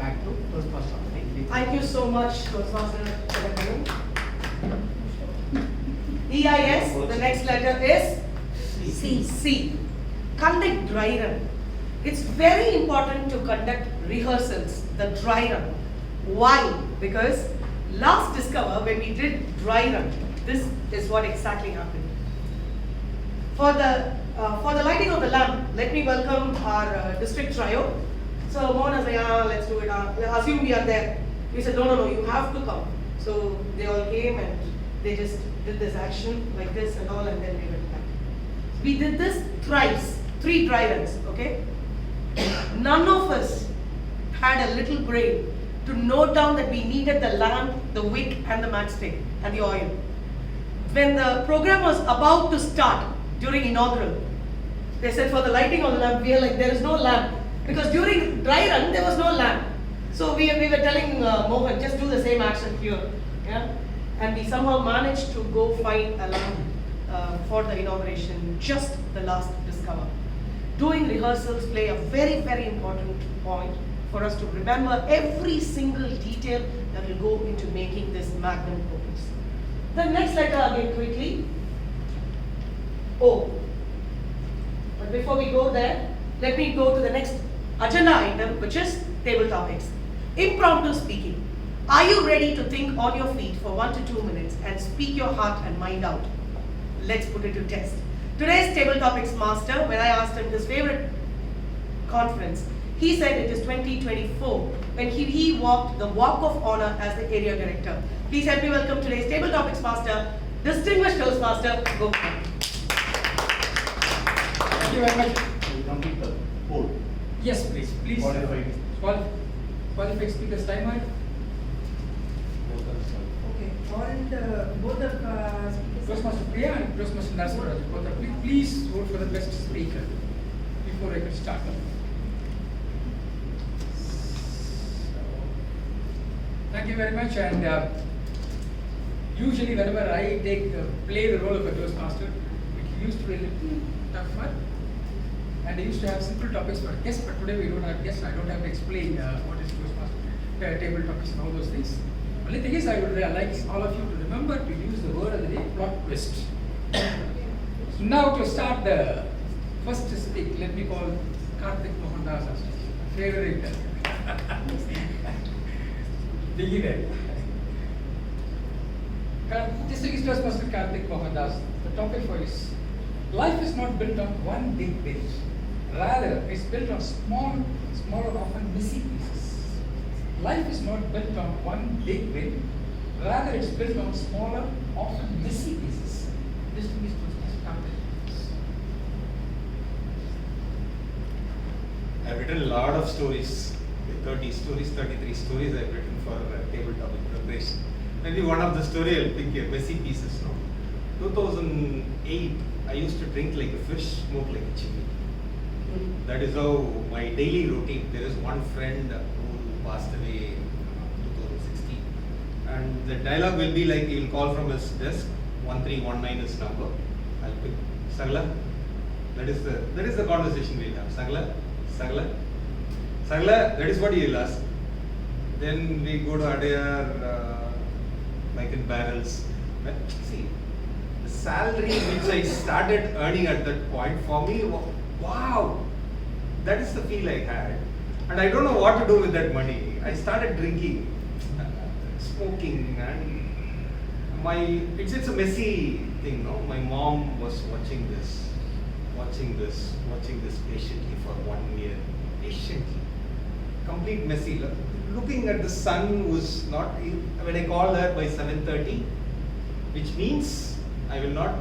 back to Toastmaster. Thank you so much, Toastmaster. EIS, the next letter is C. C. Conduct dry run. It's very important to conduct rehearsals, the dry run. Why? Because last Discover, when we did dry run, this is what exactly happened. For the lighting of the lamp, let me welcome our district trio. So Mohan said, let's do it. Assume we are there. We said, no, you have to come. So they all came and they just did this action like this and all, and then we went back. We did this thrice, 3 dry runs, okay? None of us had a little brain to note down that we needed the lamp, the wick, and the matchstick, and the oil. When the program was about to start during inaugural, they said for the lighting of the lamp, we are like, there is no lamp. Because during dry run, there was no lamp. So we were telling Mohan, just do the same action here. Yeah? And we somehow managed to go find a lamp for the inauguration, just the last Discover. Doing rehearsals play a very, very important point for us to remember every single detail that will go into making this magnum opus. The next letter again quickly, O. But before we go there, let me go to the next agenda item, which is table topics. Impromptu speaking. Are you ready to think on your feet for 1 to 2 minutes and speak your heart and mind out? Let's put it to test. Today's table topics master, when I asked him his favorite conference, he said it is 2024 when he walked the walk of honor as the area director. Please help me welcome today's table topics master, distinguished Toastmaster, go. Thank you very much. Will complete the poll. Yes, please. Qualified. Qualified speakers timer. Okay, all both the speakers. Toastmaster Priya and Toastmaster Narasimhan, both are please vote for the best speaker before I can start. Thank you very much. And usually, whenever I play the role of a Toastmaster, it used to be a little tougher. And I used to have simple topics for guests, but today we don't have guests. I don't have to explain what is Toastmaster, table topics, and all those things. Only thing is, I would like all of you to remember to use the word of the day, plot twist. So now to start the first speak, let me call Karthik Mohandas as my favorite beginner. Distinguished Toastmaster Karthik Mohandas, the topic for is life is not built on one big bit. Rather, it's built on smaller, often messy pieces. Life is not built on one big win. Rather, it's built on smaller, often messy pieces. Distinguished Toastmaster. I've written a lot of stories, 30 stories, 33 stories I've written for table topic preparation. Maybe one of the story I'll pick a messy pieces now. 2008, I used to drink like a fish, smoke like a chimney. That is how my daily routine. There is one friend who passed away in 2016, and the dialogue will be like he will call from his desk, 1319 is number. I'll pick Sagla. That is the conversation we'll have. Sagla, that is what he will ask. Then we go to Adayar, like in barrels. But see, the salary which I started earning at that point for me, wow, that is the feel I had. And I don't know what to do with that money. I started drinking, smoking, and it's a messy thing, no? My mom was watching this patiently for 1 year, patiently. Complete messy. Looking at the sun was not, when I called her by 7:30, which means I will not,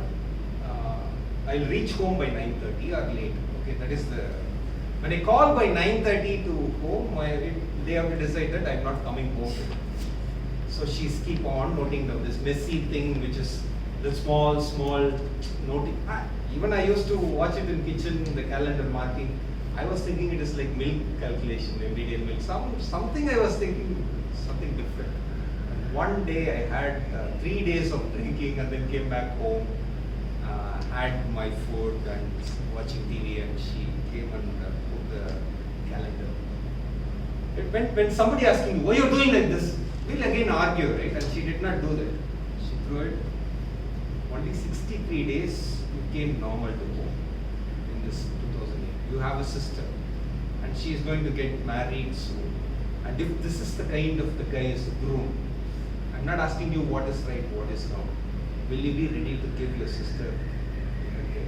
I'll reach home by 9:30 or late. Okay, that is when I call by 9:30 to home, they have to decide that I'm not coming home. So she's keep on noting down this messy thing, which is the small noting. Even I used to watch it in kitchen, the calendar marking. I was thinking it is like milk calculation, everyday milk. Something I was thinking, something different. And one day I had 3 days of drinking and then came back home, had my food and watching TV, and she came and put the calendar. When somebody asking you, why you're doing like this, we'll again argue, right? And she did not do that. She threw it. Only 63 days you came normal to home in this 2008. You have a sister and she is going to get married soon. And if this is the kind of the guy is groom, I'm not asking you what is right, what is wrong. Will you be ready to give your sister? Okay.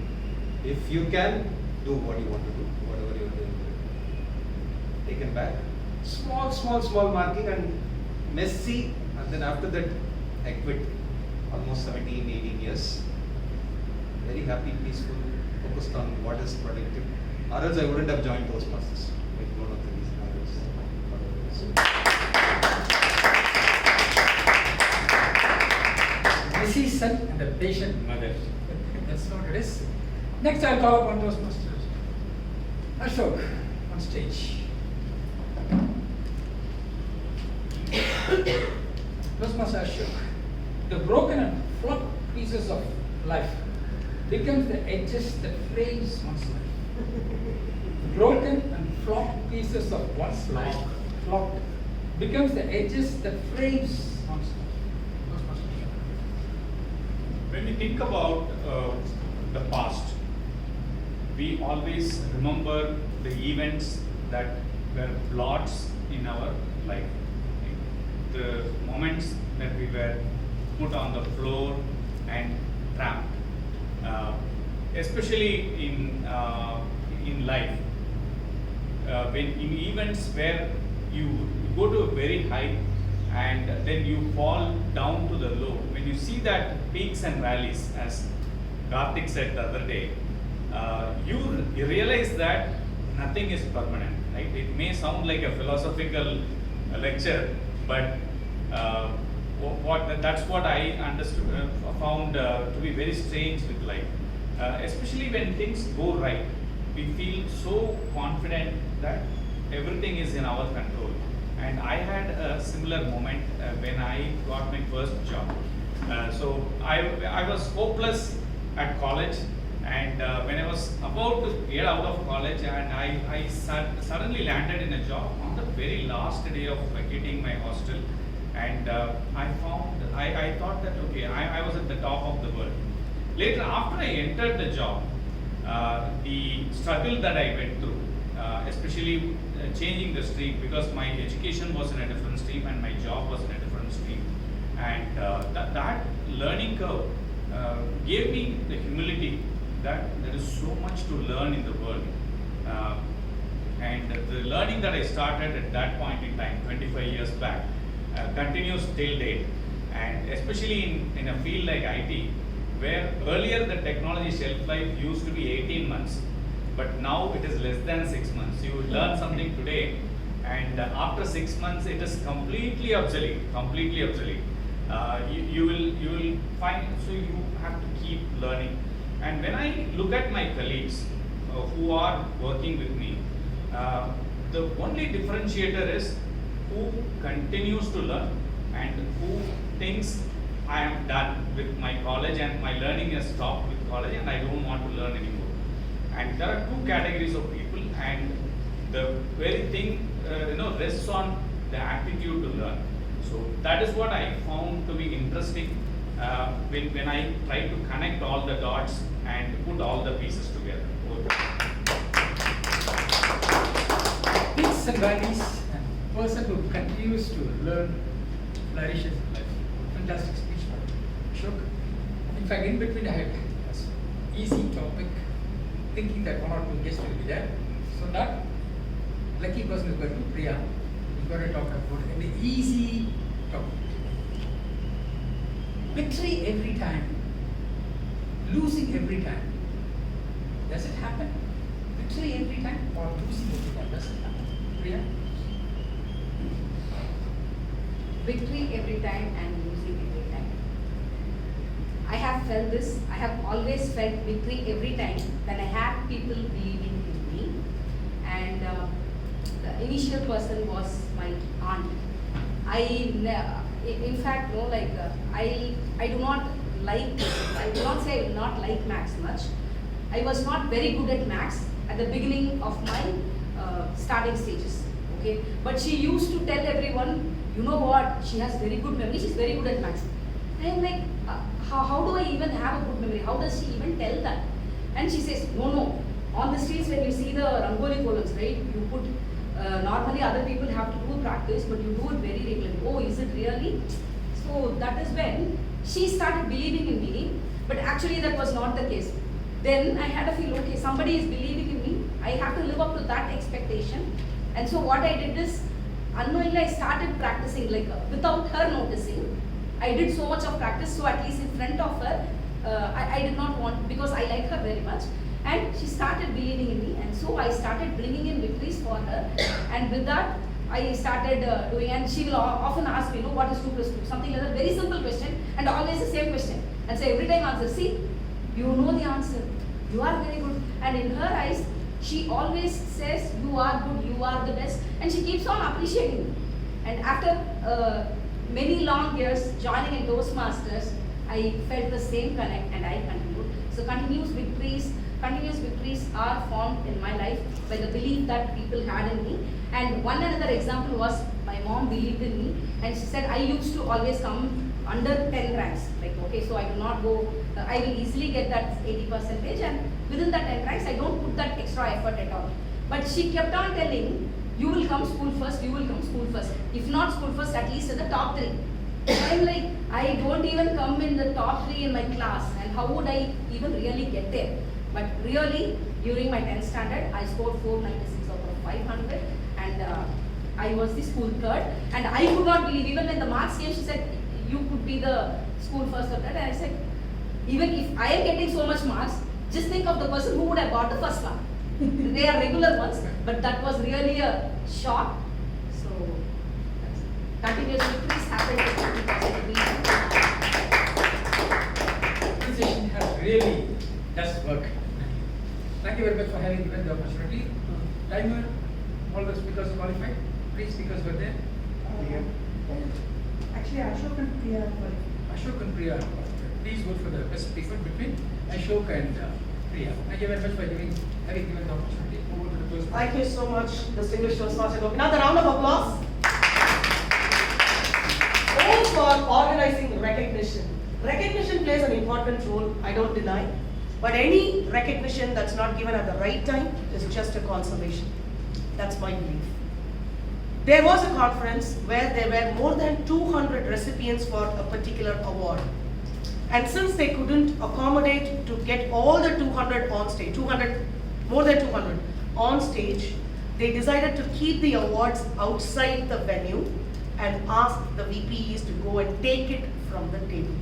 If you can, do what you want to do, whatever you are doing. Taken back. Small marking and messy, and then after that I quit. Almost 17, 18 years. Very happy, peaceful, focused on what is productive. Or else I wouldn't have joined Toastmasters. Like one of the reasons. Busy son and a patient mother. That's what it is. Next, I'll call upon Toastmasters. Ashok, on stage. Toastmaster Ashok. The broken and flopped pieces of life becomes the edges that frames one's life. Broken and flopped pieces of one's life, flopped, becomes the edges that frames one's life. Toastmaster Ashok. When we think about the past, we always remember the events that were blots in our life. The moments that we were put on the floor and trapped, especially in life. When in events where you go to a very high and then you fall down to the low, when you see that peaks and valleys, as Karthik said the other day, you realize that nothing is permanent, right? It may sound like a philosophical lecture, but that's what I understood, found to be very strange with life. Especially when things go right, we feel so confident that everything is in our control. And I had a similar moment when I got my first job. So I was hopeless at college, and when I was about to get out of college, and I suddenly landed in a job on the very last day of vacating my hostel, and I thought that okay, I was at the top of the world. Later, after I entered the job, the struggle that I went through, especially changing the stream, because my education was in a different stream and my job was in a different stream, and that learning curve gave me the humility that there is so much to learn in the world, and the learning that I started at that point in time, 25 years back, continues till date, and especially in a field like IT, where earlier the technology shelf life used to be 18 months, but now it is less than 6 months. You learn something today, and after 6 months it is completely obsolete. You will find, so you have to keep learning. And when I look at my colleagues who are working with me, the only differentiator is who continues to learn and who thinks I am done with my college and my learning has stopped with college and I don't want to learn anymore. And there are two categories of people, and the very thing rests on the attitude to learn. So that is what I found to be interesting when I try to connect all the dots and put all the pieces together. Peaks and valleys, and person who continues to learn flourishes in life. Fantastic speech. Ashok. In fact, in between I had an easy topic, thinking that one or two guests will be there. So that lucky person is going to Priya. He's going to talk about an easy topic. Victory every time, losing every time. Does it happen? Victory every time or losing every time? Does it happen? Priya? Victory every time and losing every time. I have felt this. I have always felt victory every time when I had people believing in me. And the initial person was my aunt. In fact, I do not say I do not like maths much. I was not very good at maths at the beginning of my starting stages. okay? But she used to tell everyone, you know what, she has very good memory, she's very good at maths. And I'm like, how do I even have a good memory? How does she even tell that? And she says, no. On the streets when you see the Rangoli columns, right, you put, normally other people have to do practice, but you do it very regularly. Oh, is it really? So that is when she started believing in me, but actually that was not the case. Then I had a feel, okay, somebody is believing in me, I have to live up to that expectation. And so what I did is, unknowingly I started practicing, like without her noticing. I did so much of practice, so at least in front of her, I did not want, because I like her very much. And she started believing in me, and so I started bringing in victories for her. And with that, I started doing, and she will often ask me, what is 2 plus 2? Something like that, very simple question, and always the same question. And so every time answer, see, you know the answer, you are very good. And in her eyes, she always says, you are good, you are the best, and she keeps on appreciating me. And after many long years joining in Toastmasters, I felt the same connect, and I continued. So continuous victories are formed in my life by the belief that people had in me. And one another example was, my mom believed in me, and she said I used to always come under 10 ranks. Like, okay, so I do not go, I will easily get that 80%, and within that 10 ranks, I don't put that extra effort at all. But she kept on telling, you will come school first, you will come school first. If not school first, at least in the top 3. I'm like, I don't even come in the top 3 in my class, and how would I even really get there? But really, during my 10th standard, I scored 496 out of 500, and I was the school 3rd. And I could not believe, even when the marks came, she said, you could be the school 1st or that. And I said, even if I am getting so much marks, just think of the person who would have got the first one. They are regular ones, but that was really a shock. So, continuous victories happen because of This session has really does work. Thank you very much for having given the opportunity. Timer, all the speakers qualified. 3 speakers were there. Actually, Ashok and Priya are qualified. Ashok and Priya. Please vote for the best speaker between Ashok and Priya. Thank you very much for having given the opportunity. Over to the close. Thank you so much, distinguished Toastmaster. Another round of applause. All for organizing recognition. Recognition plays an important role, I don't deny. But any recognition that's not given at the right time is just a consolation. That's my belief. There was a conference where there were more than 200 recipients for a particular award. And since they couldn't accommodate to get all the 200 on stage, more than 200 on stage, they decided to keep the awards outside the venue and ask the VPEs to go and take it from the table.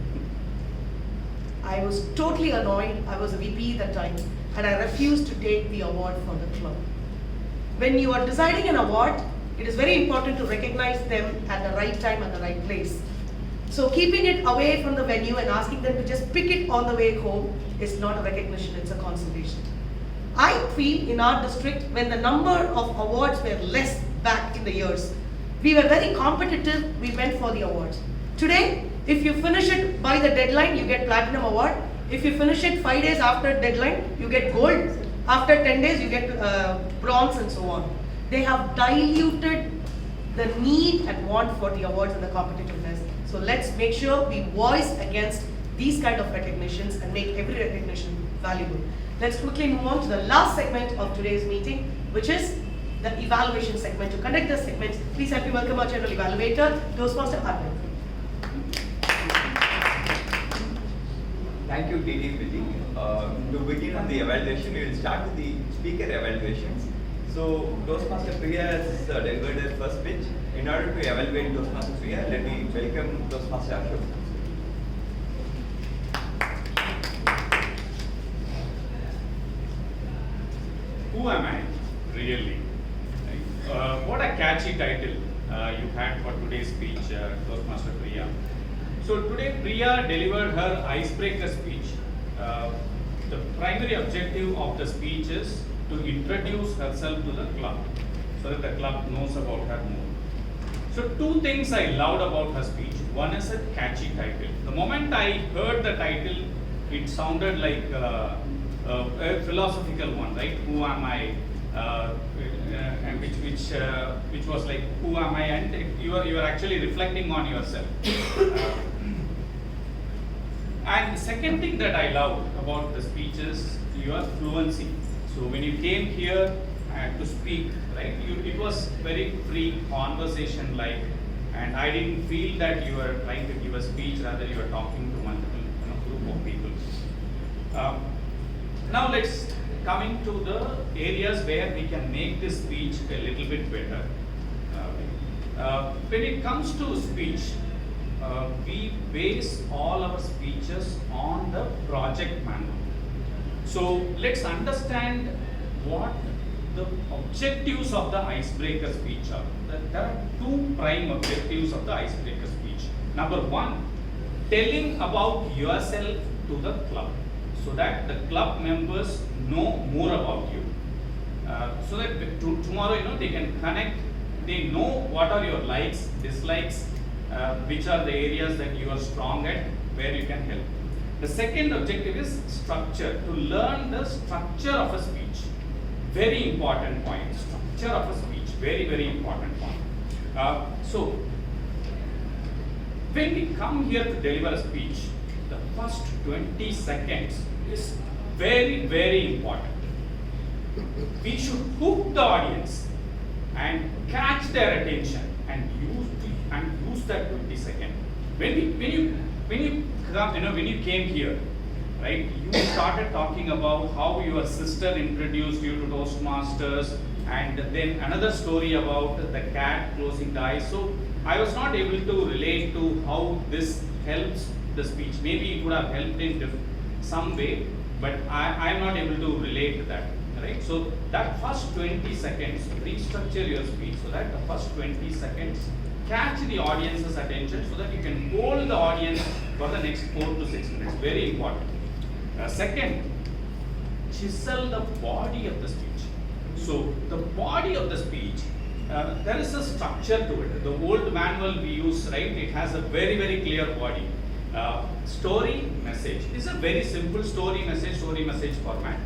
I was totally annoyed. I was a VP that time, and I refused to take the award for the club. When you are deciding an award, it is very important to recognize them at the right time and the right place. So keeping it away from the venue and asking them to just pick it on the way home is not a recognition, it's a consolation. I feel in our district, when the number of awards were less back in the years, we were very competitive, we went for the awards. Today, if you finish it by the deadline, you get platinum award. If you finish it 5 days after deadline, you get gold. After 10 days, you get bronze and so on. They have diluted the need and want for the awards and the competitiveness. So let's make sure we voice against these kind of recognitions and make every recognition valuable. Let's quickly move on to the last segment of today's meeting, which is the evaluation segment. To conduct this segment, please help me welcome our general evaluator, Toastmaster Arvind. Thank you, TD Vijay. To begin on the evaluation, we will start with the speaker evaluations. So, Toastmaster Priya has delivered her first pitch. In order to evaluate Toastmaster Priya, let me welcome Toastmaster Ashok. Who am I, really? What a catchy title you had for today's speech, Toastmaster Priya. So today Priya delivered her icebreaker speech. The primary objective of the speech is to introduce herself to the club, so that the club knows about her more. So 2 things I loved about her speech. One is a catchy title. The moment I heard the title, it sounded like a philosophical one, right? Who am I? And which which was like, who am I? And you are actually reflecting on yourself. And the second thing that I love about the speech is your fluency. So when you came here to speak, right, it was very free conversation like, and I didn't feel that you were trying to give a speech, rather you were talking to multiple group of people. Now let's coming to the areas where we can make this speech a little bit better. When it comes to speech, we base all our speeches on the project manual. So let's understand what the objectives of the icebreaker speech are. There are two prime objectives of the icebreaker speech. Number one, telling about yourself to the club, so that the club members know more about you. So that tomorrow, they can connect, they know what are your likes, dislikes, which are the areas that you are strong at, where you can help. The second objective is structure, to learn the structure of a speech. Very important point, structure of a speech, very, very important point. So, when we come here to deliver a speech, the first 20 seconds is very, very important. We should hook the audience and catch their attention and use that 20 seconds. When you came here, right, you started talking about how your sister introduced you to Toastmasters, and then another story about the cat closing the eyes. So I was not able to relate to how this helps the speech. Maybe it would have helped in some way, but I am not able to relate to that. Right? So that first 20 seconds, restructure your speech so that the first 20 seconds catch the audience's attention, so that you can hold the audience for the next 4 to 6 minutes. Very important. Second, chisel the body of the speech. So the body of the speech, there is a structure to it. The old manual we use, right, it has a very, very clear body. Story, message. This is a very simple story, message format.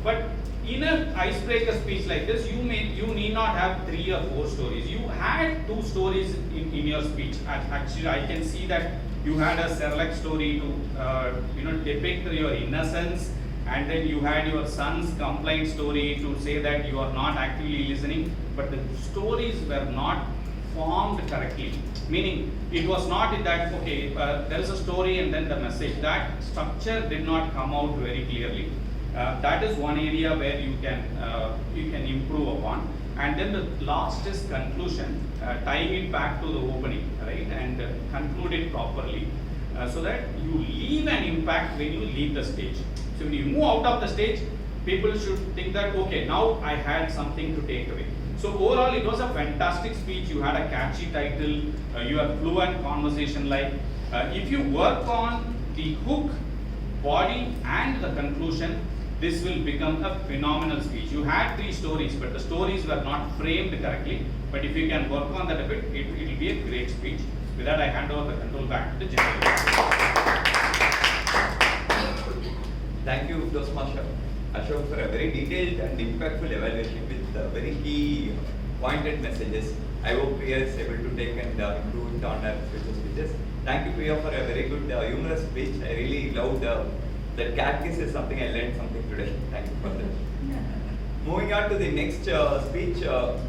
But in an icebreaker speech like this, you need not have 3 or 4 stories. You had 2 stories in your speech. Actually, I can see that you had a Cerelac story to depict your innocence, and then you had your son's complaint story to say that you are not actively listening, but the stories were not formed correctly. Meaning, it was not in that, okay, there is a story and then the message. That structure did not come out very clearly. That is one area where you can improve upon. And then the last is conclusion, tying it back to the opening, right, and conclude it properly, so that you leave an impact when you leave the stage. So when you move out of the stage, people should think that, okay, now I had something to take away. So overall, it was a fantastic speech. You had a catchy title. You had fluent conversation. Like, if you work on the hook, body, and the conclusion, this will become a phenomenal speech. You had 3 stories, but the stories were not framed correctly. But if you can work on that a bit, it will be a great speech. With that, I hand over the control back to the general. Thank you, Toastmaster Ashok, for a very detailed and impactful evaluation with very key pointed messages. I hope Priya is able to take and improve it on her future speeches. Thank you, Priya, for a very good humorous speech. I really loved that cat kiss is something I learned something today. Thank you for that. Moving on to the next speech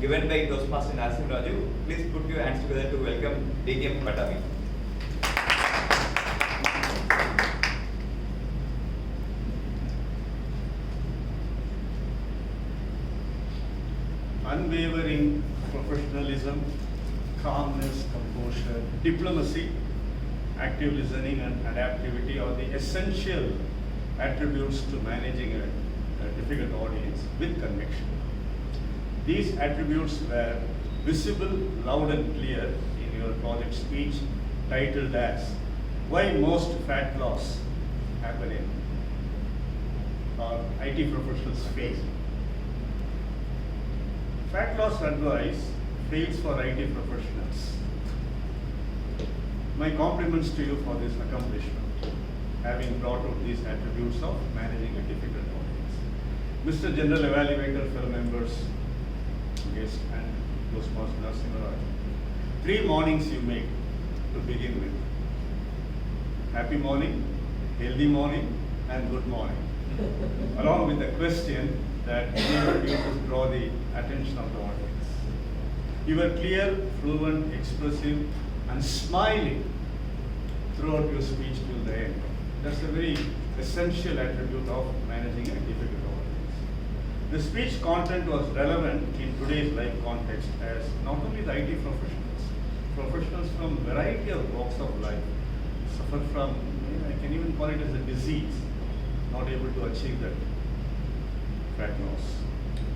given by Toastmaster Nasim Raju. Please put your hands together to welcome DKM Patami. Unwavering professionalism, calmness, composure, diplomacy, active listening and adaptivity are the essential attributes to managing a difficult audience with conviction. These attributes were visible, loud and clear in your project speech titled as Why Most Fat Loss Happen in IT Professionals Fail. Fat loss advice fails for IT professionals. My compliments to you for this accomplishment, having brought out these attributes of managing a difficult audience. Mr. General Evaluator, fellow members, guest and Toastmaster Meraki. 3 mornings you make to begin with. Happy morning, healthy morning, and good morning. Along with a question that enabled you to draw the attention of the audience. You were clear, fluent, expressive, and smiling throughout your speech till the end. That's a very essential attribute of managing a difficult audience. The speech content was relevant in today's life context as not only the IT professionals from variety of walks of life suffer from, I can even call it as a disease, not able to achieve that fat loss.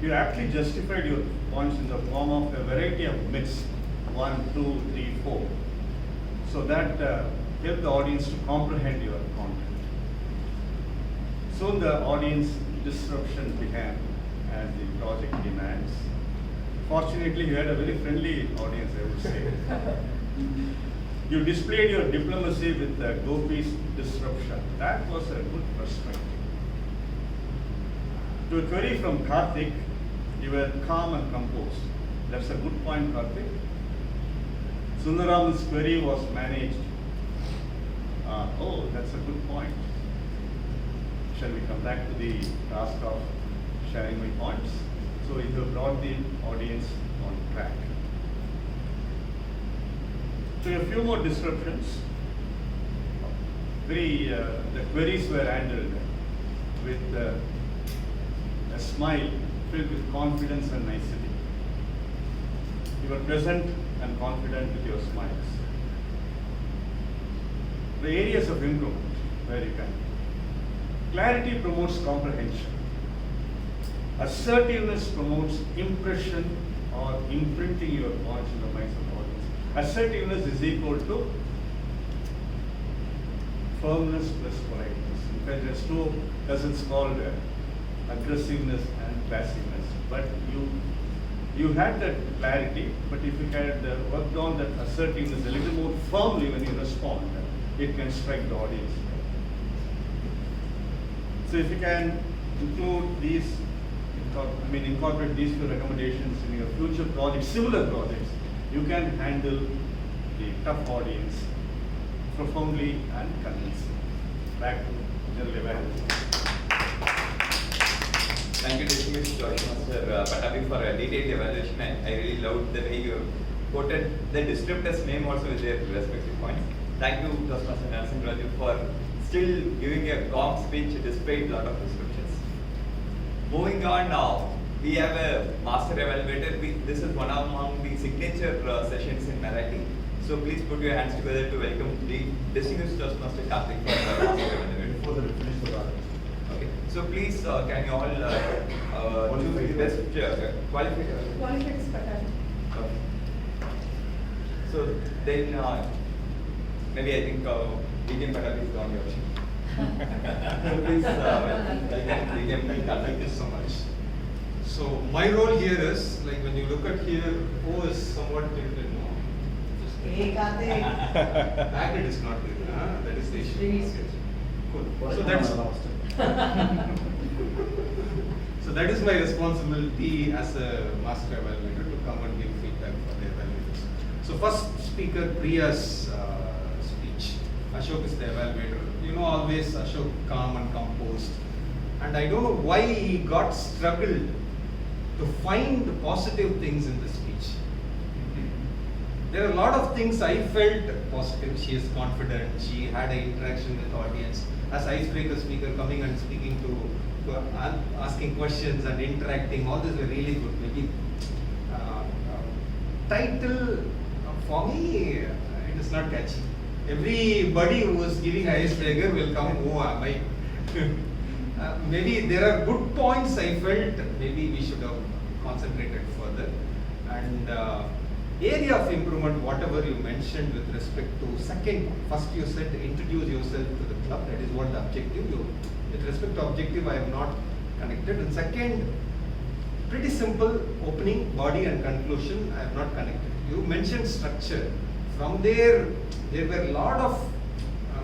You aptly justified your points in the form of a variety of myths, 1, 2, 3, 4, so that help the audience to comprehend your content. Soon the audience disruption began as the project demands. Fortunately, you had a very friendly audience, I would say. You displayed your diplomacy with the Gopi's disruption. That was a good perspective. To a query from Karthik, you were calm and composed. That's a good point, Karthik. Sundaram's query was managed. Oh, that's a good point. Shall we come back to the task of sharing my points? So you have brought the audience on track. So a few more disruptions. The queries were handled with a smile filled with confidence and nicety. You were present and confident with your smiles. The areas of improvement where you can. Clarity promotes comprehension. Assertiveness promotes impression or imprinting your points in the minds of the audience. Assertiveness is equal to firmness plus politeness. In fact, there's 2 lessons called aggressiveness and passiveness. But you had that clarity, but if you had worked on that assertiveness a little more firmly when you respond, it can strike the audience. So if you can include these, incorporate these 2 recommendations in your future projects, similar projects, you can handle the tough audience profoundly and convincingly. Back to general evaluation. Thank you, distinguished Toastmaster Patabi, for a detailed evaluation. I really loved the way you quoted the descriptor's name also with their respective points. Thank you, Toastmaster Nelson Raju, for still giving a calm speech despite a lot of descriptions. Moving on now, we have a master evaluator. This is one among the signature sessions in Meraki. So please put your hands together to welcome the distinguished Toastmaster Karthik for the master evaluator. Before the finish the order. Okay. So please, can you all choose the best qualifier? Qualified Patabi. Okay. So then, maybe I think Indian Patabi is the only option. So please, Thank you so much. So my role here is, like when you look at here, O is somewhat tilted. No? Hey, Karthik. Back it is not tilted. That is the issue. Please. Cool. So that's so that is my responsibility as a master evaluator to come and give feedback for the evaluators. So first speaker, Priya's speech. Ashok is the evaluator. You know, always Ashok calm and composed. And I don't know why he got struggled to find positive things in the speech. There are a lot of things I felt positive. She is confident. She had an interaction with the audience. As icebreaker speaker, coming and speaking to asking questions and interacting, all this were really good. Maybe title for me, it is not catchy. Everybody who is giving icebreaker will come, oh, am I? Maybe there are good points I felt maybe we should have concentrated further. And area of improvement, whatever you mentioned with respect to second, first you said introduce yourself to the club, that is what the objective. With respect to objective, I have not connected. And second, pretty simple, opening, body and conclusion, I have not connected. You mentioned structure. From there were a lot of,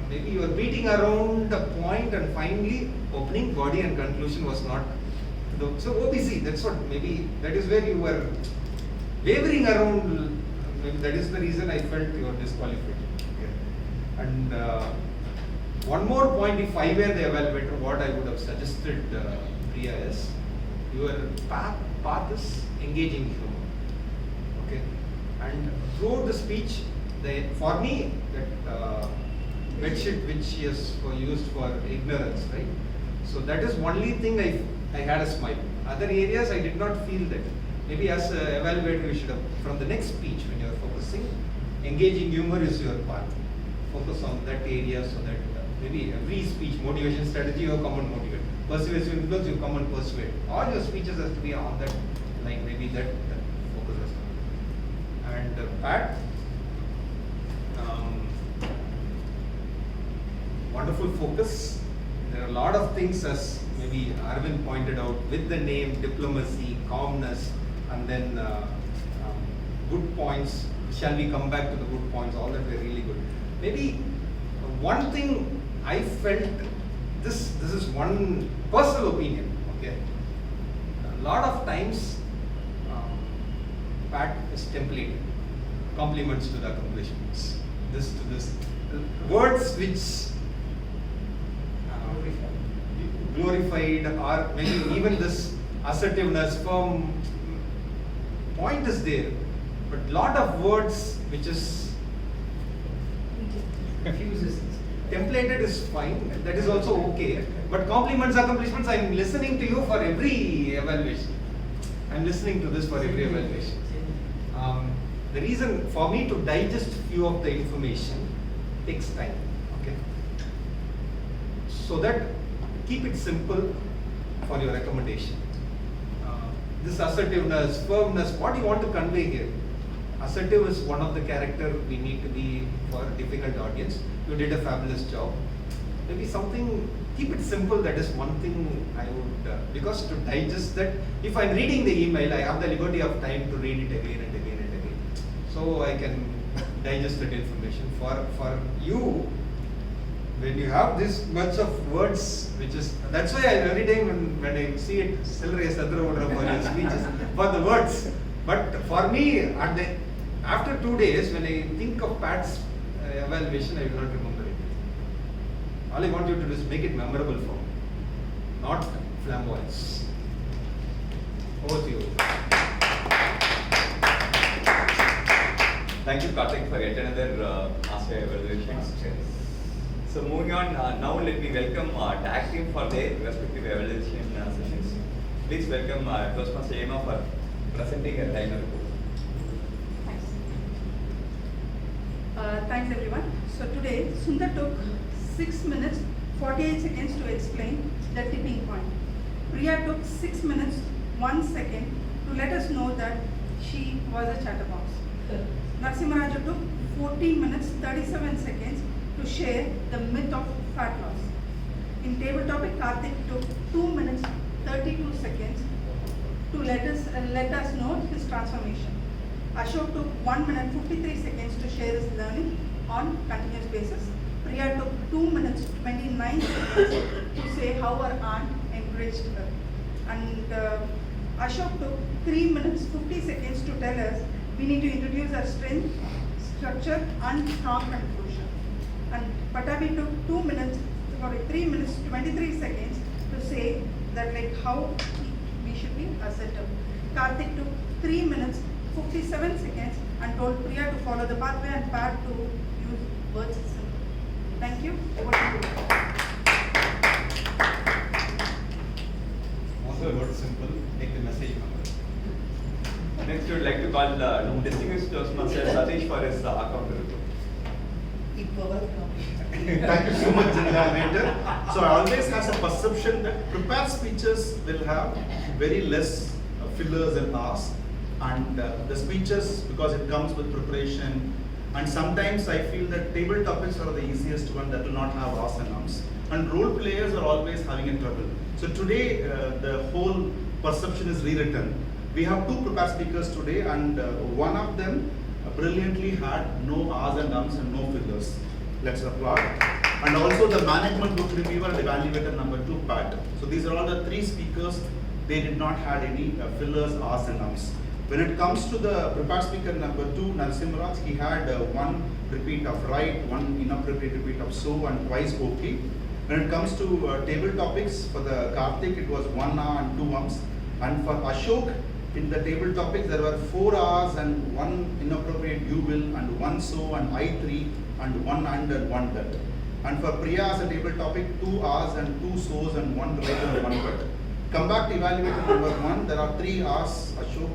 maybe you were beating around the point and finally opening, body and conclusion was not So OBC, that's what, maybe that is where you were wavering around. Maybe that is the reason I felt you were disqualified. Okay. And one more point, if I were the evaluator, what I would have suggested, Priya, is your path is engaging humor. Okay. And throughout the speech, for me, that bedsheet which is used for ignorance, right? So that is only thing I had a smile. Other areas I did not feel that. Maybe as an evaluator, you should have, from the next speech when you are focusing, engaging humor is your part. Focus on that area so that maybe every speech, motivation strategy, you have come and motivate. Persuasive influence, you come and persuade. All your speeches has to be on that line, maybe that focus has to be. And Pat, wonderful focus. There are a lot of things, as maybe Arvind pointed out, with the name, diplomacy, calmness, and then good points. Shall we come back to the good points? All that were really good. Maybe one thing I felt, this is one personal opinion, okay. A lot of times, Pat is templated. Compliments to the accomplishments. This to this. Words which glorified, or maybe even this assertiveness, firm point is there, but lot of words which is Confuses. templated is fine, that is also okay, but compliments, accomplishments, I am listening to you for every evaluation. I am listening to this for every evaluation. The reason for me to digest few of the information takes time, okay. So that keep it simple for your recommendation. This assertiveness, firmness, what do you want to convey here? Assertive is one of the character we need to be for a difficult audience. You did a fabulous job. Maybe something, keep it simple, that is one thing I would, because to digest that, if I'm reading the email, I have the liberty of time to read it again and again and again. So I can digest that information. For you, when you have this much of words, which is, that's why every time when I see it, still raise for your speeches, for the words. But for me, after 2 days, when I think of Pat's evaluation, I will not remember it. All I want you to do is make it memorable for me, not flamboyance. Over to you. Thank you, Karthik, for yet another master evaluation. So moving on, now let me welcome tag team for their respective evaluation sessions. Please welcome Toastmaster Emma for presenting a final report. Thanks everyone. So today Sundar took 6 minutes 48 seconds to explain the tipping point. Priya took 6 minutes 1 second to let us know that she was a chatterbox. Narasimharaju took 14 minutes 37 seconds to share the myth of fat loss. In table topic, Karthik took 2 minutes 32 seconds to let us know his transformation. Ashok took 1 minute 53 seconds to share his learning on continuous basis. Priya took 2 minutes 29 seconds to say how her aunt encouraged her. And Ashok took 3 minutes 50 seconds to tell us we need to introduce our strength, structure and strong conclusion. And Patabi took 3 minutes 23 seconds to say that like how we should be assertive. Karthik took 3 minutes 57 seconds and told Priya to follow the pathway and Pat to use words simple. Thank you. Over to you. Also words simple, take the message number. Next, we would like to call distinguished Toastmaster Satish for his account report. Thank you so much, General. So I always has a perception that prepared speeches will have very less fillers and ahs, and the speeches, because it comes with preparation, and sometimes I feel that table topics are the easiest one that will not have ahs and ums, and role players are always having a trouble. So today the whole perception is rewritten. We have 2 prepared speakers today, and one of them brilliantly had no ahs and ums and no fillers. Let's applaud. And also the management book reviewer and evaluator number 2, Pat. So these are all the 3 speakers. they did not have any fillers, R's and M's. When it comes to the prepared speaker number 2, Narasimharaj, he had one repeat of right, one inappropriate repeat of so, and twice okay. When it comes to table topics, for the Karthik, it was 1 R and 2 Ms. And for Ashok, in the table topics, there were 4 R's and 1 inappropriate you will, and 1 so, and I3, and 1 and 1 that. And for Priya as a table topic, 2 R's and 2 so's, and 1 right and 1 but. Come back to evaluator number 1, there are 3 R's, Ashok,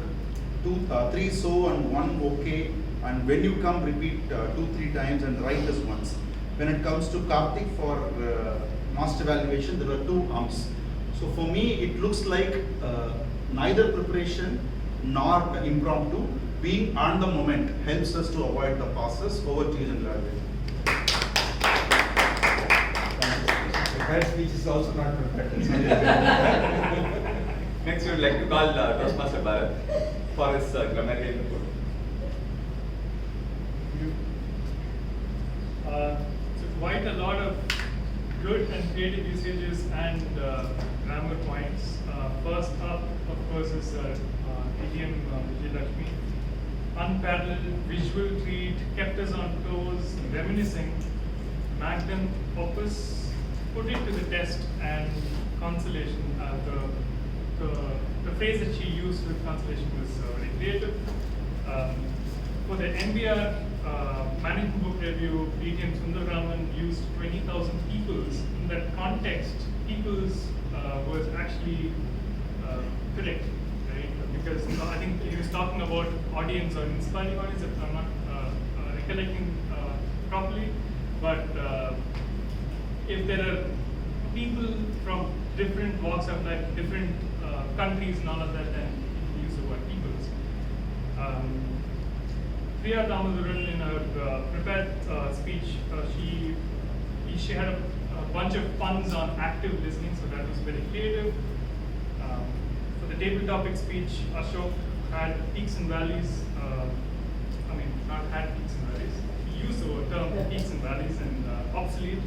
3 so, and 1 okay. And when you come, repeat 2-3 times and write this once. When it comes to Karthik for master evaluation, there were 2 Ms. So for me, it looks like neither preparation nor impromptu. Being on the moment helps us to avoid the passes. Over to you, General. Prepared speech is also not prepared. Next, we would like to call Toastmaster Bharat for his grammatical input. So quite a lot of good and creative usages and grammar points. First up, of course, is idiom Vijayalakshmi. Unparalleled visual treat, kept us on toes, reminiscing, magnum opus, put it to the test, and consolation. The phrase that she used with consolation was very creative. For the MBR Management Book Review, DTM Sundararaman used 20,000 peoples. In that context, peoples was actually correct, right? Because I think he was talking about audience or inspiring audience, if I'm not recollecting properly. But if there are people from different walks of life, different countries and all of that, then you use the word peoples. Priya Damodaran, in her prepared speech, she had a bunch of puns on active listening, so that was very creative. For the table topic speech, Ashok had peaks and valleys. Not had peaks and valleys. He used the term peaks and valleys and obsolete.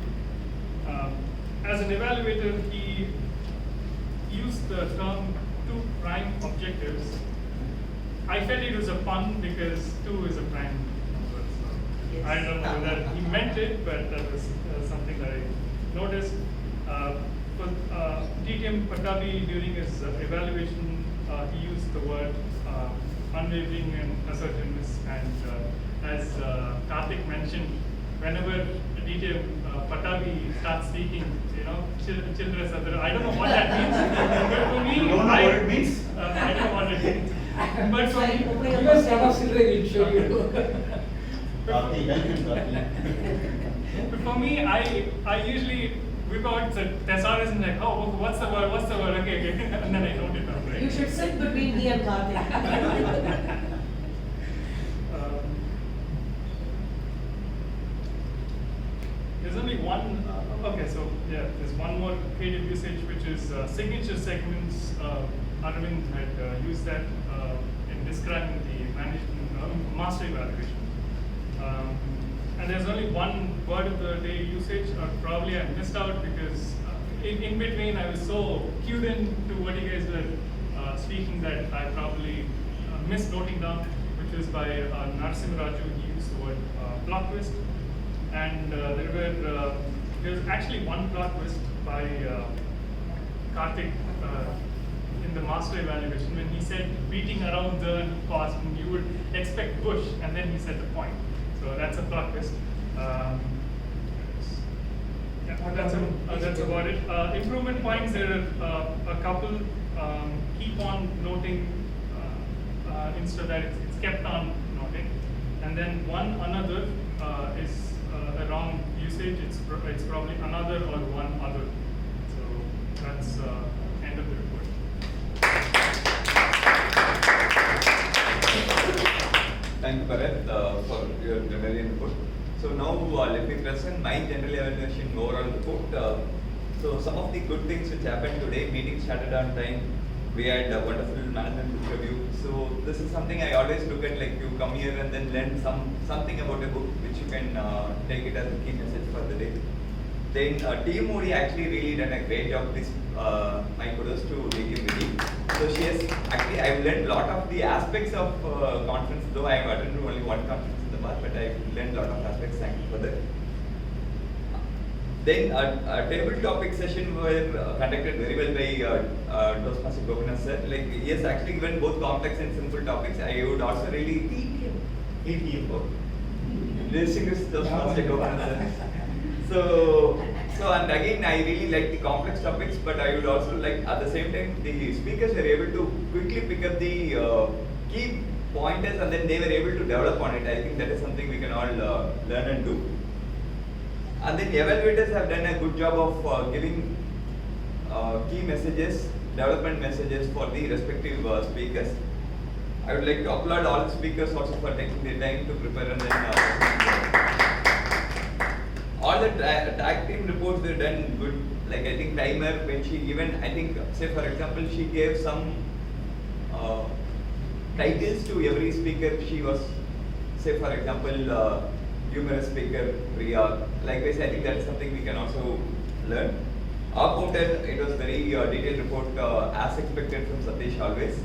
As an evaluator, he used the term 2 prime objectives. I felt it was a pun because 2 is a prime number. So yes. I don't know whether he meant it, but that was something that I noticed. For DTM Patabi, during his evaluation, he used the word unwavering and assertiveness. And as Karthik mentioned, whenever DTM Patabi starts speaking, children, I don't know what that means. But for me, you don't know what it means? I don't know what it means. But for me, Give us one of children, we'll show you. but for me, I usually whip out the thesaurus and like, oh, what's the word, okay, and then I note it down, right? You should sit between me and Karthik. There's only one, there's one more creative usage, which is signature segments. Arvind had used that in describing the master evaluation. And there's only one word of the day usage, or probably I missed out because in between I was so cued in to what you guys were speaking that I probably missed noting down, which was by Narasimharaju. He used the word plot twist. And there was actually one plot twist by Karthik in the master evaluation when he said beating around the past, and you would expect Bush, and then he said the point. So that's a plot twist. That's about it. Improvement points, there are a couple. Keep on noting instead that it's kept on noting. And then another is a wrong usage. It's probably another or one other. So that's end of the report. Thank you, Bharat, for your grammarian input. So now let me present my general evaluation overall report. So some of the good things which happened today, meeting started on time. We had a wonderful management book review. So this is something I always look at, like you come here and then learn something about a book which you can take it as a key message for the day. Then Team Moody actually really done a great job. This my kudos to Team Moody. So she has actually I've learned a lot of the aspects of conference. Though I have attended only one conference in the past, but I've learned a lot of aspects. Thank you for that. Then a table topic session were conducted very well by Toastmaster Gopinath sir. Like yes, actually given both complex and simple topics, I would also really distinguished Toastmaster Gopinath sir. So and again I really like the complex topics, but I would also like at the same time the speakers were able to quickly pick up the key pointers and then they were able to develop on it. I think that is something we can all learn and do. And then evaluators have done a good job of giving key messages, development messages for the respective speakers. I would like to applaud all the speakers also for taking their time to prepare and then all the tag team reports were done good. Like I think timer when she even I think say for example she gave some titles to every speaker. She was say for example humorous speaker Priya. Likewise I think that is something we can also learn. Accountant, it was very detailed report as expected from Satish always.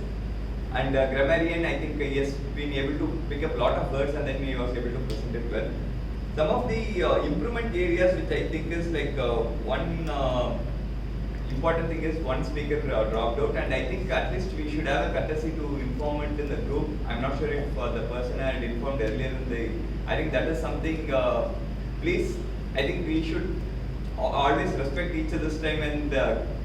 And grammarian, I think he has been able to pick up a lot of words and then he was able to present it well. Some of the improvement areas which I think is like one important thing is one speaker dropped out and I think at least we should have a courtesy to inform it in the group. I'm not sure if the person had informed earlier in the, I think that is something, please, I think we should always respect each other's time and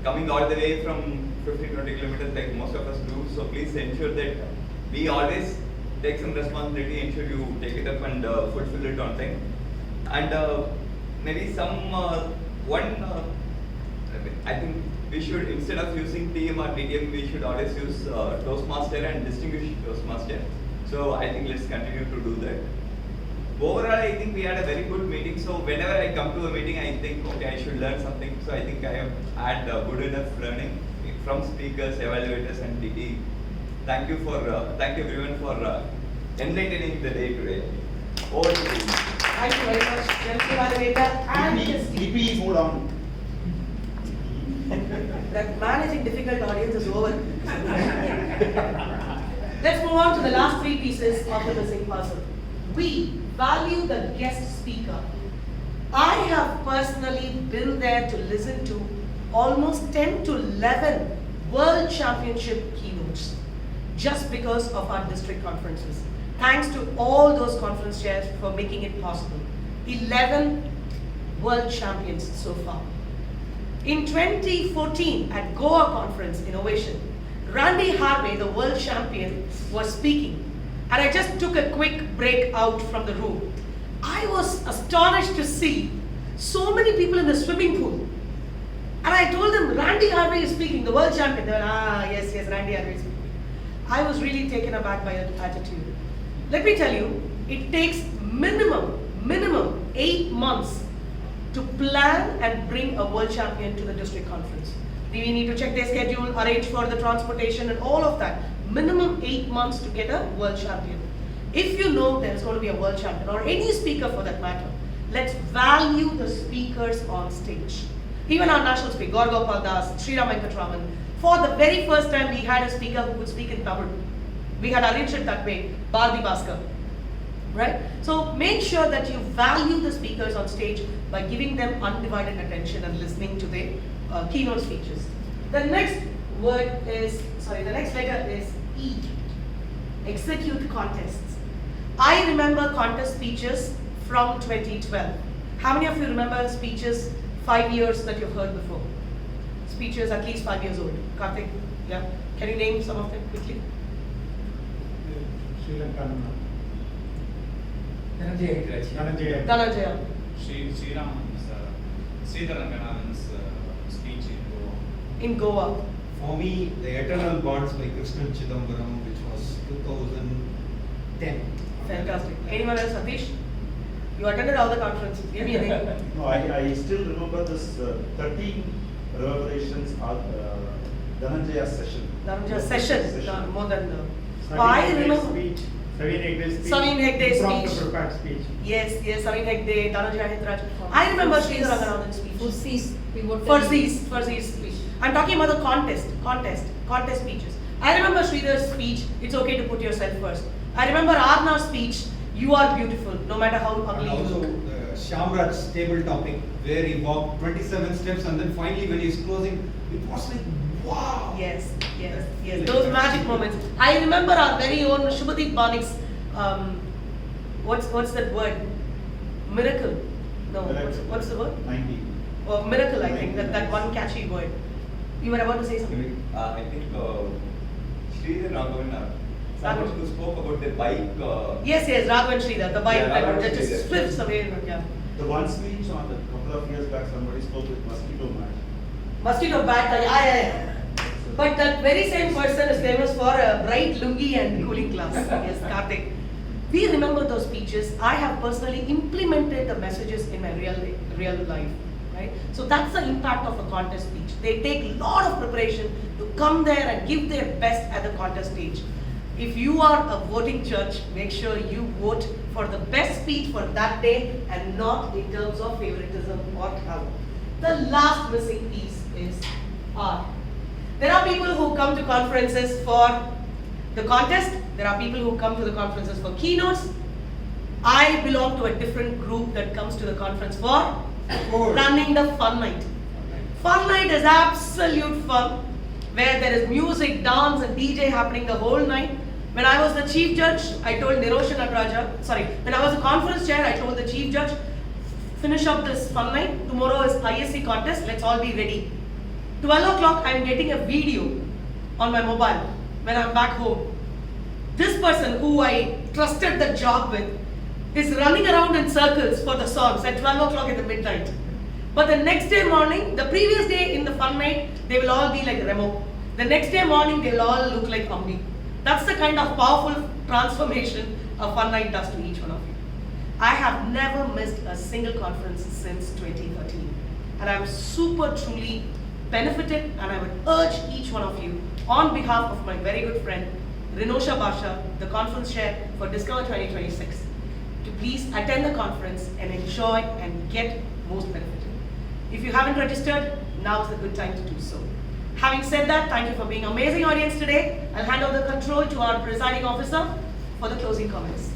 coming all the way from 15-20 kilometers like most of us do. So please ensure that we always take some responsibility, ensure you take it up and fulfill it on time. And maybe some I think we should instead of using TM or TTM, we should always use Toastmaster and distinguished Toastmaster. So I think let's continue to do that. Overall, I think we had a very good meeting. So whenever I come to a meeting, I think okay, I should learn something. So I think I have had good enough learning from speakers, evaluators, and TT. Thank you everyone for enlightening the day today. Over to you. Thank you very much, Gentleman Evaluator and his team. DP moved on. That managing difficult audience is over. Let's move on to the last three pieces of the missing puzzle. We value the guest speaker. I have personally been there to listen to almost 10 to 11 World Championship keynotes just because of our district conferences. Thanks to all those conference chairs for making it possible. 11 World Champions so far. In 2014 at Goa Conference Innovation, Randy Harvey, the world champion, was speaking. And I just took a quick break out from the room. I was astonished to see so many people in the swimming pool. And I told them, Randy Harvey is speaking, the world champion. They were, yes, Randy Harvey is speaking. I was really taken aback by your attitude. Let me tell you, it takes minimum 8 months to plan and bring a world champion to the district conference. We need to check their schedule, arrange for the transportation and all of that. Minimum 8 months to get a world champion. If you know there's going to be a world champion or any speaker for that matter, let's value the speakers on stage. Even our national speaker, Gaur Gopal Das, Sri Ram Venkatraman, for the very first time we had a speaker who could speak in Tamil. We had arranged it that way, Bharati Bhaskar. Right? So make sure that you value the speakers on stage by giving them undivided attention and listening to their keynote speeches. The next letter is E, execute contests. I remember contest speeches from 2012. How many of you remember speeches 5 years that you've heard before? Speeches at least 5 years old. Karthik, yeah? Can you name some of them quickly? Sri Lankan. Dhananjaya. Sridhar Ranganathan's speech In Goa. For me, the Eternal Bonds by Krishnan Chidambaram, which was 2010. Fantastic. Anyone else, Satish? You attended all the conferences. Give me a name. No, I still remember this 13 reverberations Dhananjaya's session. Dhananjaya's session. More than I remember. Savin Hegde's speech. Savin Hegde's Impromptu speech. prepared speech. Yes, Savin Hegde, Dhananjay Hitraj. I remember Sridhar Ranganathan's speech. Fursi's pivotal. Fursi's speech. I'm talking about the contest speeches. I remember Sridhar's speech, it's okay to put yourself first. I remember Arna's speech, you are beautiful, no matter how And ugly you also look. Shamraj's table topic, where he walked 27 steps and then finally when he's closing, it was like, wow! Yes. Those magic moments. I remember our very own Shubhadeep Banik's, what's that word? Miracle. No, what's the word? 90. Miracle, I think, that one catchy word. You were about to say something? I think Sridhar Raghavan, someone who spoke about the bike. Yes, Raghavan Sridhar, the bike Yeah, that Raghavan just Sridhar. swifts away. Yeah. The one speech on a couple of years back, somebody spoke with mosquito mat. Mosquito bat, yeah. But that very same person is famous for a bright lungi and cooling class. Yes, Karthik. We remember those speeches. I have personally implemented the messages in my real life. Right? So that's the impact of a contest speech. They take a lot of preparation to come there and give their best at the contest stage. If you are a voting judge, make sure you vote for the best speech for that day and not in terms of favoritism or color. The last missing piece is R. There are people who come to conferences for the contest. There are people who come to the conferences for keynotes. I belong to a different group that comes to the conference for running the fun night. Fun night is absolute fun, where there is music, dance and DJ happening the whole night. When I was the chief judge, I told Nirosha Nataraja, when I was the conference chair, I told the chief judge, finish up this fun night. Tomorrow is ISC contest, let's all be ready. 12 o'clock, I am getting a video on my mobile when I'm back home. This person who I trusted the job with is running around in circles for the songs at 12 o'clock in the midnight. But the next day morning, the previous day in the fun night, they will all be like Remo. The next day morning, they will all look like Ambi. That's the kind of powerful transformation a fun night does to each one of you. I have never missed a single conference since 2013. And I'm super truly benefited, and I would urge each one of you, on behalf of my very good friend, Rinosha Basha, the conference chair for Discover 2026, to please attend the conference and enjoy and get most benefited. If you haven't registered, now is the good time to do so. Having said that, thank you for being an amazing audience today. I'll hand over the control to our presiding officer for the closing comments.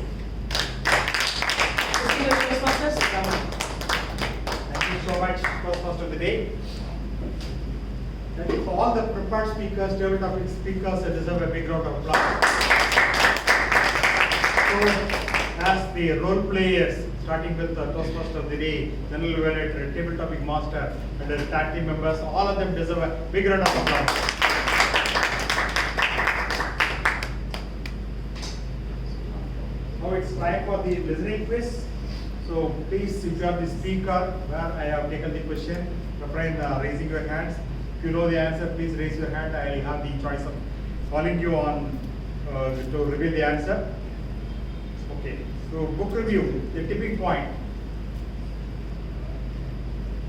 Thank you so much, first of the day. Thank you for all the prepared speakers, table topic speakers that deserve a big round of applause. So, as the role players, starting with the Toastmaster of the day, General Evaluator, table topic master, and the tag team members, all of them deserve a big round of applause. Now it's time for the listening quiz. So please, if you are the speaker where I have taken the question, refrain raising your hands. If you know the answer, please raise your hand. I will have the choice of calling you on to reveal the answer. Okay. So book review, the tipping point.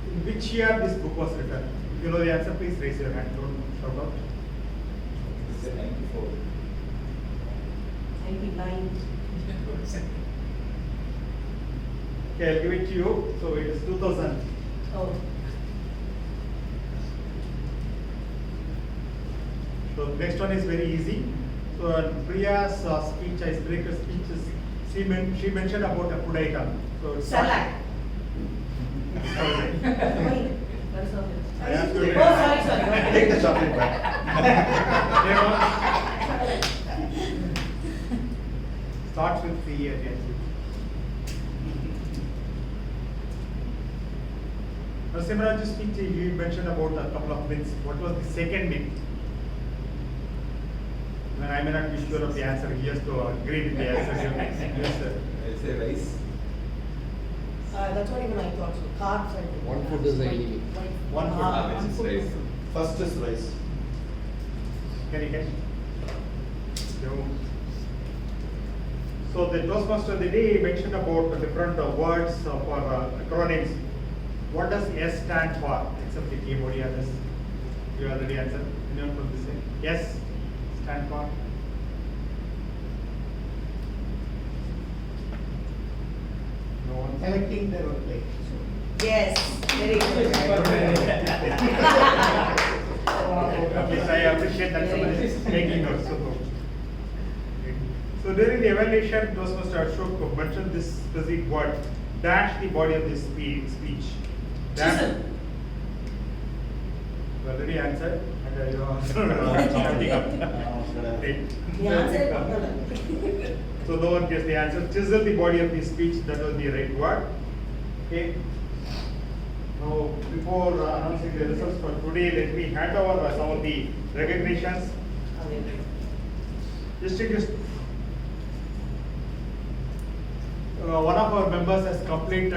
In which year this book was written? If you know the answer, please raise your hand. Don't shout out. It's 94. 99. Okay, I'll give it to you. So it is 2000. Oh. So next one is very easy. So Priya's speech, icebreaker speech, is she mentioned about a food item. So it's Salad. Sorry. That's not it. I asked you. Oh, sorry. Take the chocolate back. Starts with the Simran's speech, you mentioned about a couple of myths. What was the second myth? When I may not be sure of the answer, he has to agree with the answer. Yes, sir. I'll say rice. That's what even I thought. So carbs, I think. One food is the enemy. One food. Which is rice. First is rice. Can you catch? No. So the Toastmaster of the day mentioned about the different words for acronyms. What does S stand for? Except the keyboard here. You already answered. Anyone from this side? Yes. Stand for? collecting their own play. Yes, very good. At least I appreciate that somebody is taking notes. So during the evaluation, Toastmaster Ashok mentioned this specific word, dash the body of this speech. Dash. Chisel. You already answered, and you are jumping up. Great. The answer. So no one gets the answer. Chisel the body of the speech, that was the right word. Okay. Now, before announcing the results for today, let me hand over some of the recognitions. Distinguished. One of our members has completed